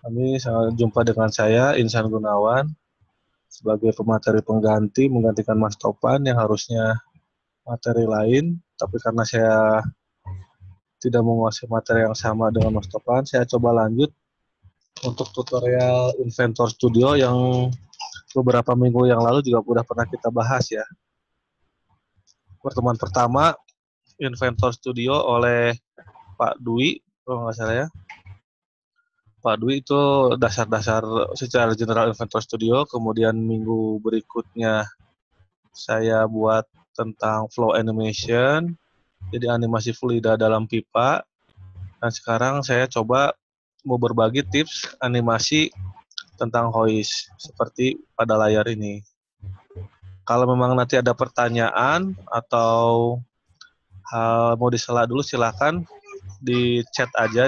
Kami jumpa dengan saya, Insan Gunawan, sebagai pemateri pengganti, menggantikan Mas Topan yang harusnya materi lain, tapi karena saya tidak menguasai materi yang sama dengan Mas Topan, saya coba lanjut untuk tutorial Inventor Studio yang beberapa minggu yang lalu juga sudah pernah kita bahas ya. Pertemuan pertama, Inventor Studio oleh Pak Dwi, kalau nggak salah ya. Pak Dwi itu dasar-dasar secara general Inventor Studio, kemudian minggu berikutnya saya buat tentang flow animation, jadi animasi fluida dalam pipa. Dan sekarang saya coba mau berbagi tips animasi tentang hoist seperti pada layar ini. Kalau memang nanti ada pertanyaan atau hal mau disela dulu, silakan di chat aja,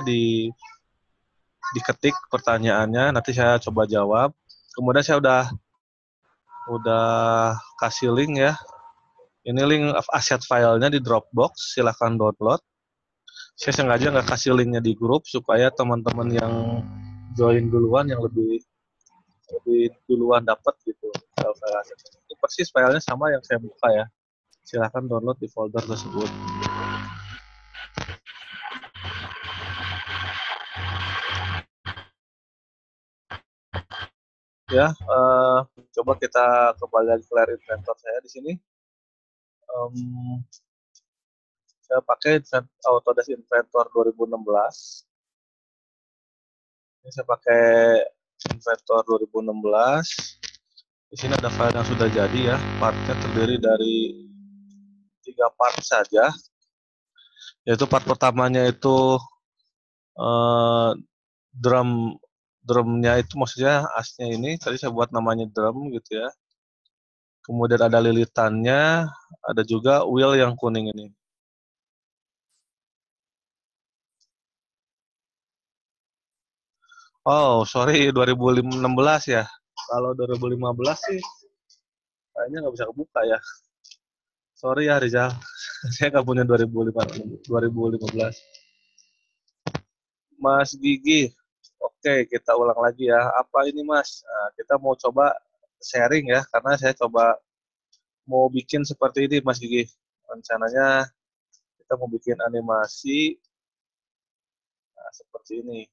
diketik pertanyaannya, nanti saya coba jawab. Kemudian saya udah kasih link ya. Ini link aset filenya di Dropbox, silahkan download. Saya sengaja nggak kasih linknya di grup supaya teman-teman yang join duluan yang lebih lebih duluan dapat gitu file asetnya. Itu persis filenya sama yang saya buka ya. Silahkan download di folder tersebut. Ya, coba kita kembali lagi ke layar Inventor saya di sini. Saya pakai Autodesk Inventor 2016. Ini saya pakai Inventor 2016. Di sini ada file yang sudah jadi ya. Partnya terdiri dari 3 part saja. Yaitu part pertamanya itu eh, drumnya itu maksudnya asnya ini. Tadi saya buat namanya drum gitu ya. Kemudian ada lilitannya, ada juga wheel yang kuning ini. Oh, sorry 2016 ya. Kalau 2015 sih kayaknya nggak bisa kebuka ya. Sorry ya Rizal, saya nggak punya 2015. Mas Gigi, oke kita ulang lagi ya. Apa ini Mas? Nah, kita mau coba sharing ya, karena saya coba mau bikin seperti ini Mas Gigi. Rencananya kita mau bikin animasi seperti ini.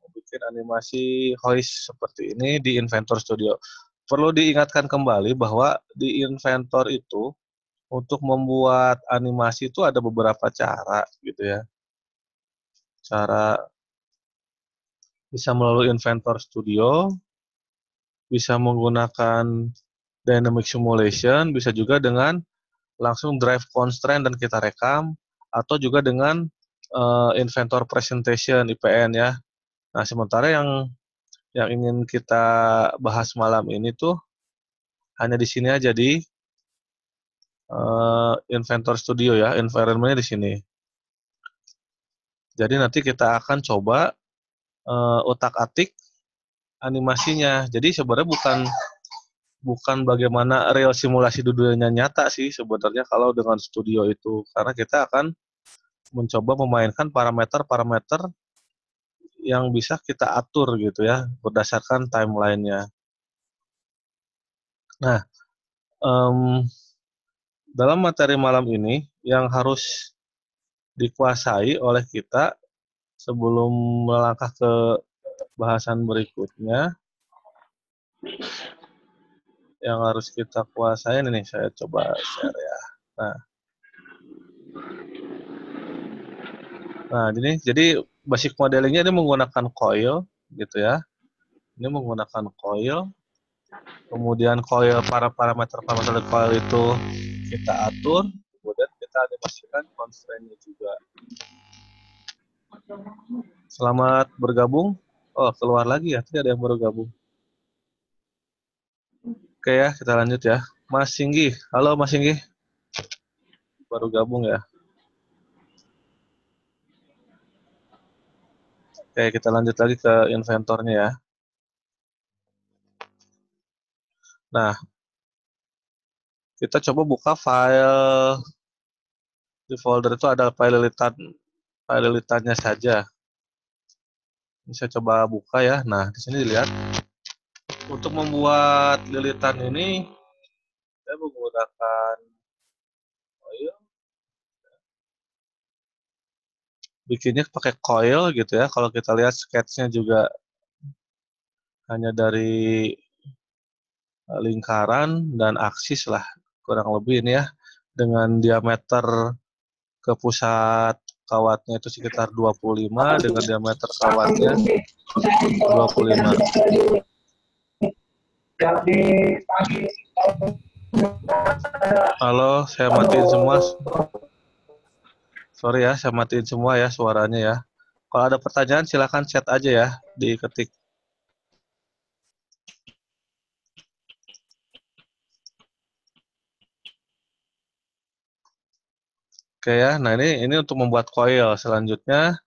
Mau bikin animasi hoist seperti ini di Inventor Studio. Perlu diingatkan kembali bahwa di Inventor itu untuk membuat animasi itu ada beberapa cara gitu ya. Cara bisa melalui Inventor Studio, bisa menggunakan dynamic simulation, bisa juga dengan langsung drive constraint dan kita rekam, atau juga dengan Inventor Presentation IPN ya. Nah, sementara yang ingin kita bahas malam ini tuh hanya di sini aja di Inventor Studio ya, environment-nya di sini. Jadi nanti kita akan coba otak-atik animasinya. Jadi sebenarnya bukan bukan bagaimana real simulasi dunia nyata sih sebenarnya kalau dengan studio itu, karena kita akan mencoba memainkan parameter-parameter yang bisa kita atur gitu ya berdasarkan timelinenya. Nah, um, dalam materi malam ini yang harus dikuasai oleh kita sebelum melangkah ke bahasan berikutnya, yang harus kita kuasain ini saya coba share ya. Nah, ini jadi basic modelingnya ini menggunakan coil gitu ya. Ini menggunakan coil. Kemudian coil para parameter-parameter coil itu kita atur. Kemudian kita animasikan constraint-nya juga. Selamat bergabung. Oh, keluar lagi ya. Tidak ada yang baru gabung. Oke ya, kita lanjut ya. Mas Singgi. Halo Mas Singgi. Baru gabung ya. Oke, kita lanjut lagi ke inventornya ya. Nah, kita coba buka file di folder itu ada file lilitan lilitannya saja. Ini saya coba buka ya. Nah, di sini dilihat. Untuk membuat lilitan ini, saya menggunakan coil. Bikinnya pakai coil gitu ya. Kalau kita lihat sketsnya juga hanya dari lingkaran dan aksis lah. Kurang lebih ini ya. Dengan diameter ke pusat kawatnya itu sekitar 25 dengan diameter kawatnya 25. Halo, saya matiin semua. Sorry ya, saya matiin semua ya suaranya ya. Kalau ada pertanyaan silakan chat aja ya, diketik. Oke ya, nah ini untuk membuat coil. Selanjutnya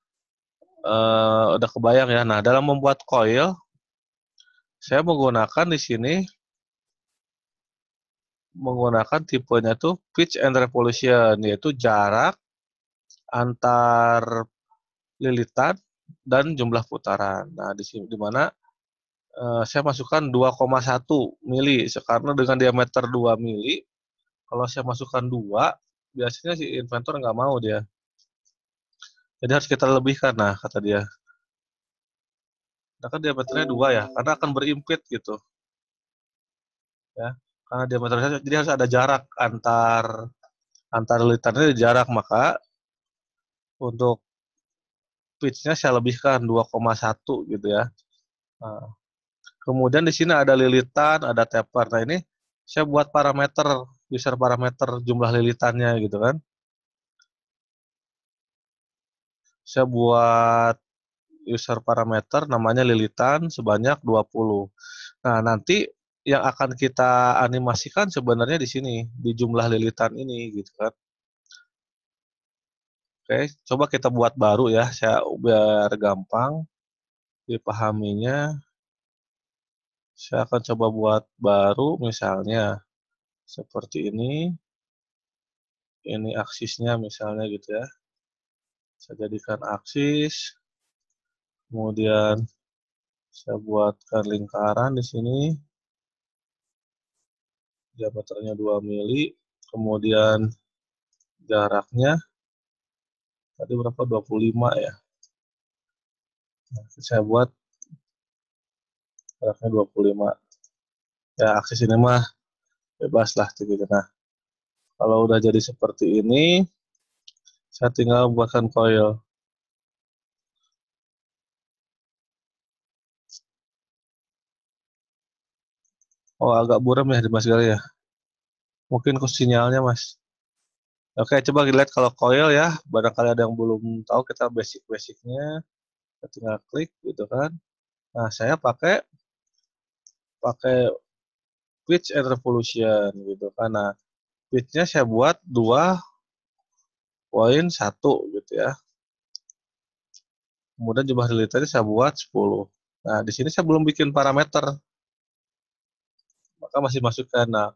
udah kebayang ya. Nah, dalam membuat coil, saya menggunakan di sini menggunakan tipenya tuh pitch and revolution, yaitu jarak antar lilitan dan jumlah putaran. Nah, di sini di mana saya masukkan 2,1 mili karena dengan diameter 2 mili, kalau saya masukkan 2, biasanya si inventor nggak mau dia. Jadi harus kita lebihkan, nah kata dia. Nah kan diameternya 2 ya, karena akan berimpit gitu. Ya, karena diameternya, jadi harus ada jarak antar lilitannya jarak, maka untuk pitch-nya saya lebihkan 2,1 gitu ya. Nah, kemudian di sini ada lilitan, ada taper. Nah ini saya buat parameter, user parameter jumlah lilitannya gitu kan. Saya buat user parameter namanya lilitan sebanyak 20. Nah, nanti yang akan kita animasikan sebenarnya di sini, di jumlah lilitan ini gitu kan. Oke, coba kita buat baru ya, saya biar gampang dipahaminya. Saya akan coba buat baru misalnya seperti ini aksisnya misalnya gitu ya. Saya jadikan aksis, kemudian saya buatkan lingkaran di sini, diameternya 2 mili, kemudian jaraknya tadi berapa? 25 ya. Nah, saya buat jaraknya 25. Ya, aksis ini mah bebas lah gitu. Nah, kalau udah jadi seperti ini, saya tinggal buatkan coil. Oh, agak buram ya Mas Gali ya. Mungkin ke sinyalnya Mas. Oke, coba lihat kalau coil ya. Barangkali ada yang belum tahu, kita basic-basicnya. Kita tinggal klik gitu kan. Nah, saya pakai pakai pitch and revolution gitu kan. Nah, pitch-nya saya buat 2,1 gitu ya. Kemudian jumlah lilitannya saya buat 10. Nah, di sini saya belum bikin parameter, maka masih masukkan. Nah,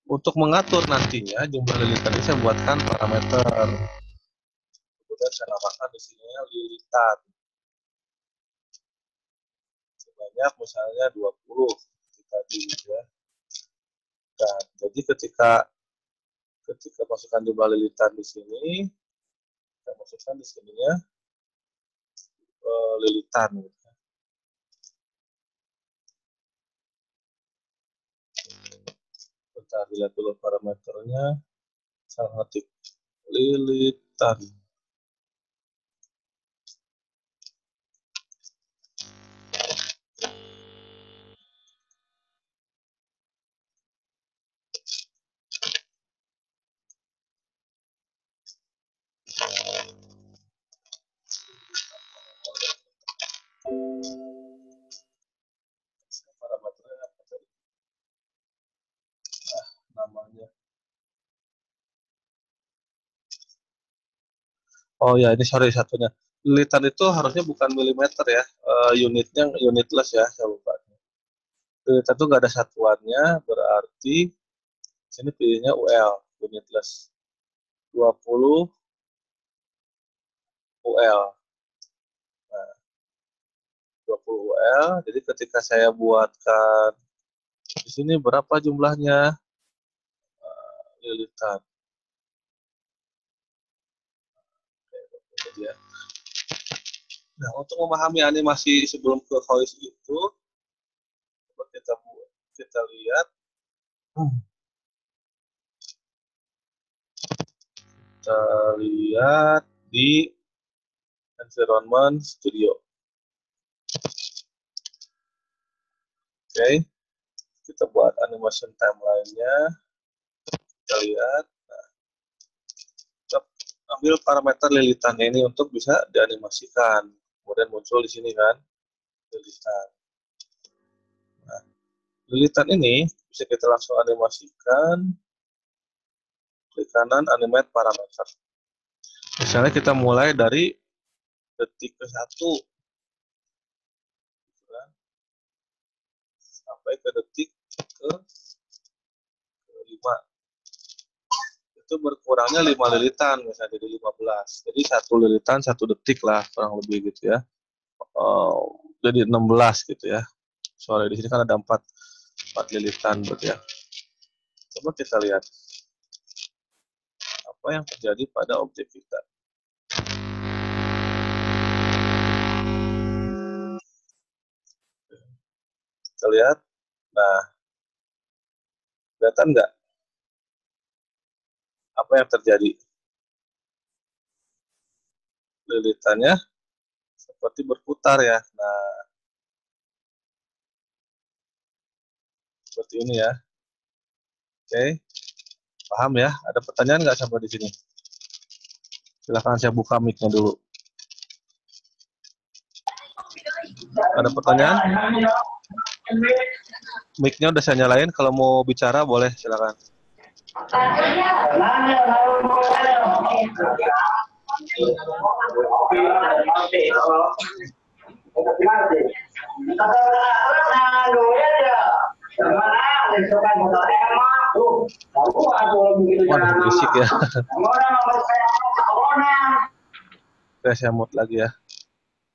untuk mengatur nantinya jumlah lilitan ini saya buatkan parameter. Kemudian saya namakan di sini lilitan. Sebanyak misalnya 20 tadi gitu ya. Nah, jadi ketika masukkan jumlah lilitan di sini, saya masukkan di sininya lilitan gitu. Bentar, lihat dulu parameternya. Saya ngetik lilitan. Parameternya apa tadi? Namanya. Oh ya, ini sorry satunya. Lilitan itu harusnya bukan milimeter ya, unitnya unitless ya, saya lupa. Lilitan itu nggak ada satuannya, berarti sini pilihnya UL, unitless. 20 UL. Nah, 20 UL. Jadi ketika saya buatkan di sini berapa jumlahnya lilitan. Jadi ya. Nah, untuk memahami animasi sebelum ke hoist itu, coba kita lihat. Kita lihat di environment studio. Oke, kita buat animation timeline-nya. Kita lihat. Nah, kita ambil parameter lilitannya ini untuk bisa dianimasikan. Kemudian muncul di sini kan, lilitan. Nah, lilitan ini bisa kita langsung animasikan. Klik kanan, animate parameter. Misalnya kita mulai dari detik ke-1 sampai ke detik ke-5. Itu berkurangnya 5 lilitan, misalnya jadi 15. Jadi 1 lilitan 1 detik lah, kurang lebih gitu ya. Jadi 16 gitu ya. Soalnya di sini kan ada 4 lilitan berarti ya. Coba kita lihat apa yang terjadi pada objek kita. Kita lihat. Nah, kelihatan nggak apa yang terjadi? Lilitannya seperti berputar ya. Nah, seperti ini ya. Oke, paham ya? Ada pertanyaan nggak sampai di sini? Silahkan saya buka mic-nya dulu. Ada pertanyaan? Mic-nya udah saya nyalain. Kalau mau bicara boleh, silakan. Waduh, berisik ya. Oke, saya mute lagi ya.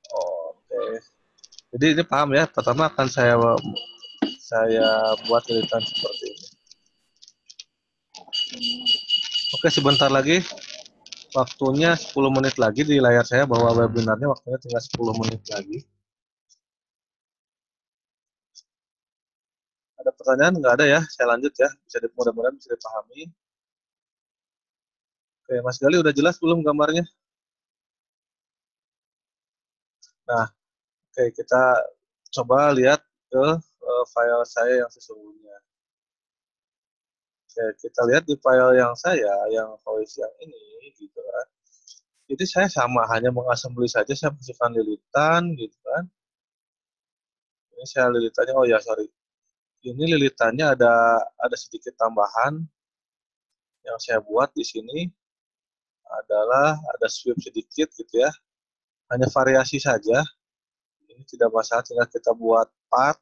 Oke. Jadi ini paham ya. Pertama akan saya buat lilitan seperti ini. Oke, sebentar lagi. Waktunya 10 menit lagi di layar saya bahwa webinarnya waktunya tinggal 10 menit lagi. Ada pertanyaan? Nggak ada ya? Saya lanjut ya. Mudah-mudahan bisa dipahami. Oke, Mas Gali udah jelas belum gambarnya? Nah, oke, kita coba lihat ke file saya yang sesungguhnya. Oke, kita lihat di file yang saya, yang voice yang ini, gitu kan. Jadi saya sama, hanya mengassembly saja, saya masukkan lilitan, gitu kan. Ini saya lilitannya, oh ya sorry. Ini lilitannya ada sedikit tambahan yang saya buat di sini adalah ada sweep sedikit gitu ya. Hanya variasi saja. Ini tidak masalah, tinggal kita buat part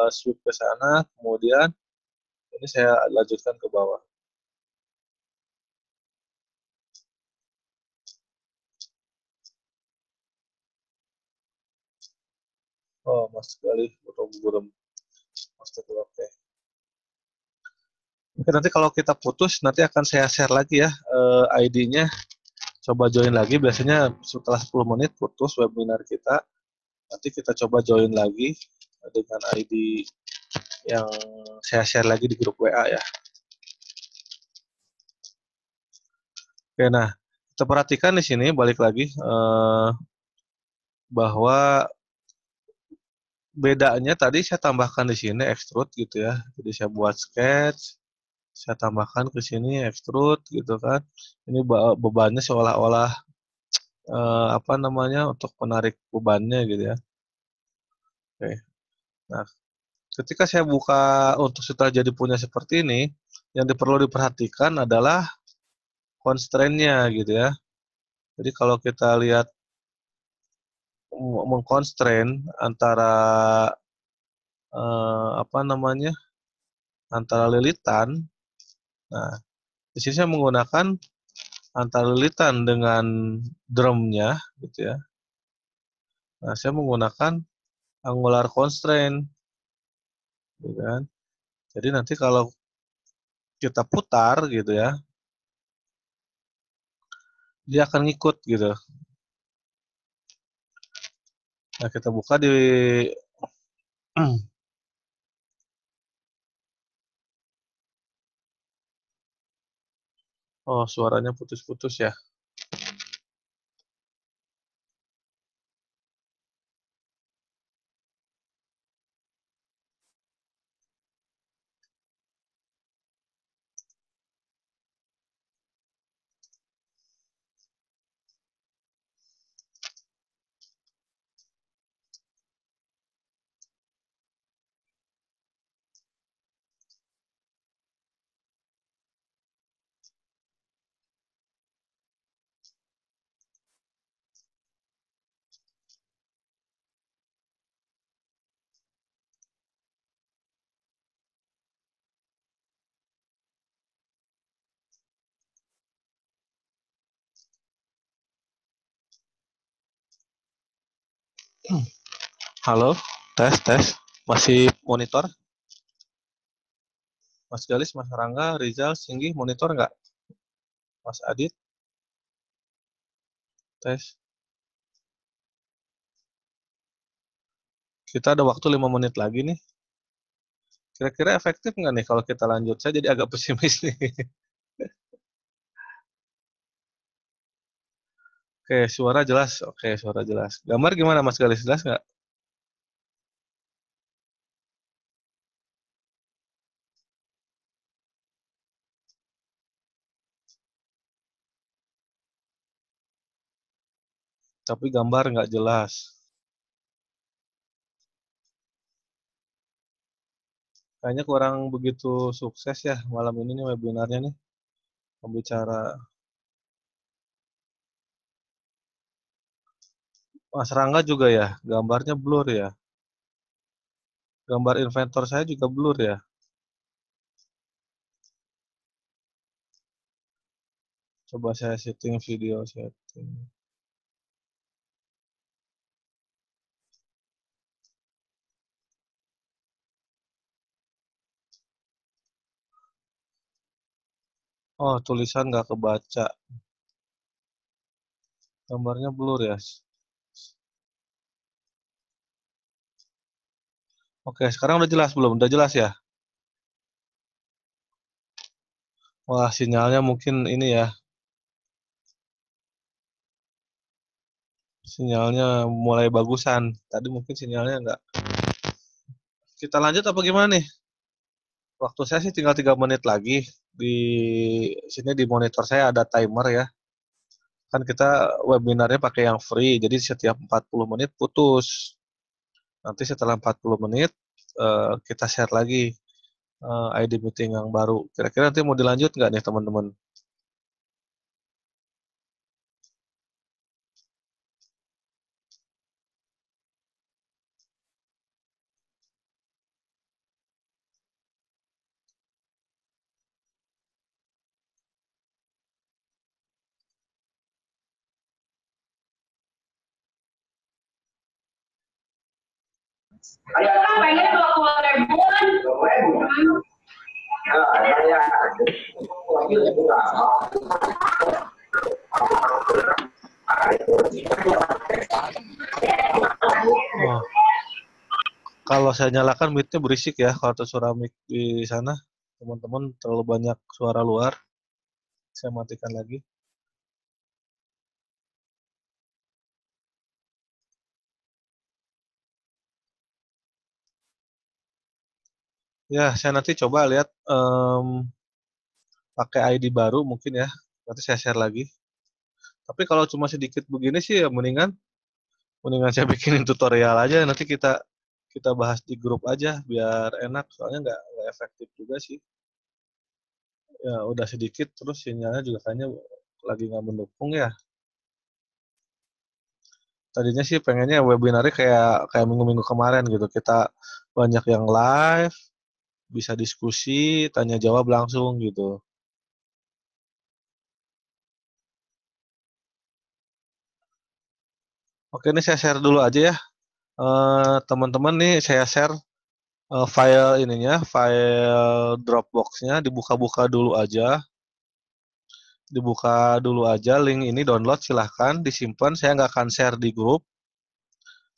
sweep ke sana, kemudian ini saya lanjutkan ke bawah. Oh, mas sekali, burung-burung. Oke. Oke, nanti kalau kita putus, nanti akan saya share lagi ya ID-nya. Coba join lagi, biasanya setelah 10 menit putus webinar kita. Nanti kita coba join lagi dengan ID yang saya share lagi di grup WA ya. Oke, nah kita perhatikan di sini balik lagi bahwa bedanya tadi saya tambahkan di sini extrude gitu ya. Jadi saya buat sketch, saya tambahkan ke sini extrude gitu kan. Ini bebannya seolah-olah apa namanya untuk menarik bebannya gitu ya. Oke. Nah, ketika saya buka untuk setelah jadi punya seperti ini, yang perlu diperhatikan adalah constraint-nya gitu ya. Jadi kalau kita lihat mengconstrain antara apa namanya antara lilitan, nah di sini saya menggunakan antara lilitan dengan drumnya, gitu ya. Nah, saya menggunakan angular constraint, gitu kan. Jadi nanti kalau kita putar, gitu ya, dia akan ngikut, gitu. Nah, kita buka di oh, suaranya putus-putus ya. Halo, tes, tes. Masih monitor? Mas Galis, Mas Rangga, Rizal, Singgi, monitor nggak? Mas Adit, tes. Kita ada waktu 5 menit lagi nih. Kira-kira efektif nggak nih kalau kita lanjut? Saya jadi agak pesimis nih. Oke, suara jelas. Oke, suara jelas. Gambar gimana Mas Galis? Jelas nggak? Tapi gambar nggak jelas. Kayaknya kurang begitu sukses ya malam ini nih webinarnya nih. Pembicara Mas Rangga juga ya, gambarnya blur ya. Gambar inventor saya juga blur ya. Coba saya setting video setting. Oh, tulisan nggak kebaca. Gambarnya blur ya. Oke, sekarang udah jelas belum? Udah jelas ya? Wah, sinyalnya mungkin ini ya. Sinyalnya mulai bagusan. Tadi mungkin sinyalnya nggak. Kita lanjut apa gimana nih? Waktu saya sih tinggal 3 menit lagi. Di sini di monitor saya ada timer ya. Kan kita webinarnya pakai yang free, jadi setiap 40 menit putus. Nanti setelah 40 menit kita share lagi ID meeting yang baru. Kira-kira nanti mau dilanjut nggak nih teman-teman? Pengen 20 ribuan. Oh, kalau saya nyalakan mic-nya berisik ya, kalau ada suara mic di sana, teman-teman terlalu banyak suara luar. Saya matikan lagi. Ya, saya nanti coba lihat pakai ID baru mungkin ya. Nanti saya share lagi. Tapi kalau cuma sedikit begini sih ya mendingan mendingan saya bikinin tutorial aja. Nanti kita kita bahas di grup aja biar enak. Soalnya nggak efektif juga sih. Ya udah sedikit terus sinyalnya juga kayaknya lagi nggak mendukung ya. Tadinya sih pengennya webinarnya kayak kayak minggu-minggu kemarin gitu. Kita banyak yang live, bisa diskusi, tanya jawab langsung gitu. Oke, ini saya share dulu aja ya. Teman-teman nih saya share file ininya, file Dropbox-nya dibuka-buka dulu aja. Dibuka dulu aja link ini, download silahkan disimpan. Saya nggak akan share di grup,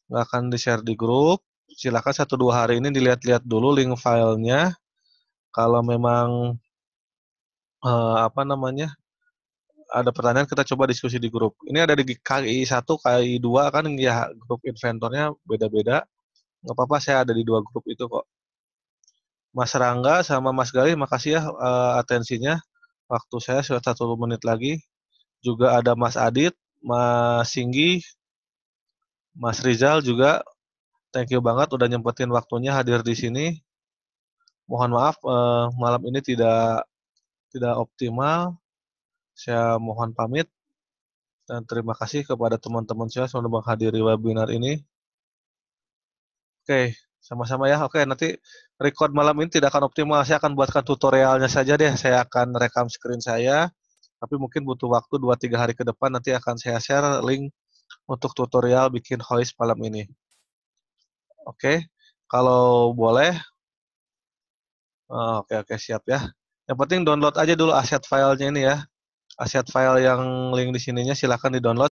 nggak akan di-share di grup. Silahkan 1-2 hari ini dilihat-lihat dulu link filenya. Kalau memang apa namanya ada pertanyaan, kita coba diskusi di grup. Ini ada di KI 1, KI 2 kan ya, grup inventornya beda-beda. Nggak apa-apa, saya ada di 2 grup itu kok. Mas Rangga sama Mas Galih, makasih ya atensinya. Waktu saya sudah 1 menit lagi. Juga ada Mas Adit, Mas Singgi, Mas Rizal juga. Thank you banget udah nyempetin waktunya hadir di sini. Mohon maaf malam ini tidak optimal. Saya mohon pamit dan terima kasih kepada teman-teman saya sudah menghadiri webinar ini. Oke, sama-sama ya. Oke, nanti record malam ini tidak akan optimal. Saya akan buatkan tutorialnya saja deh. Saya akan rekam screen saya. Tapi mungkin butuh waktu 2-3 hari ke depan. Nanti akan saya share link untuk tutorial bikin hoist malam ini. Oke, kalau boleh. Oke, siap ya. Yang penting download aja dulu aset filenya ini ya. Aset file yang link di sininya silahkan di-download.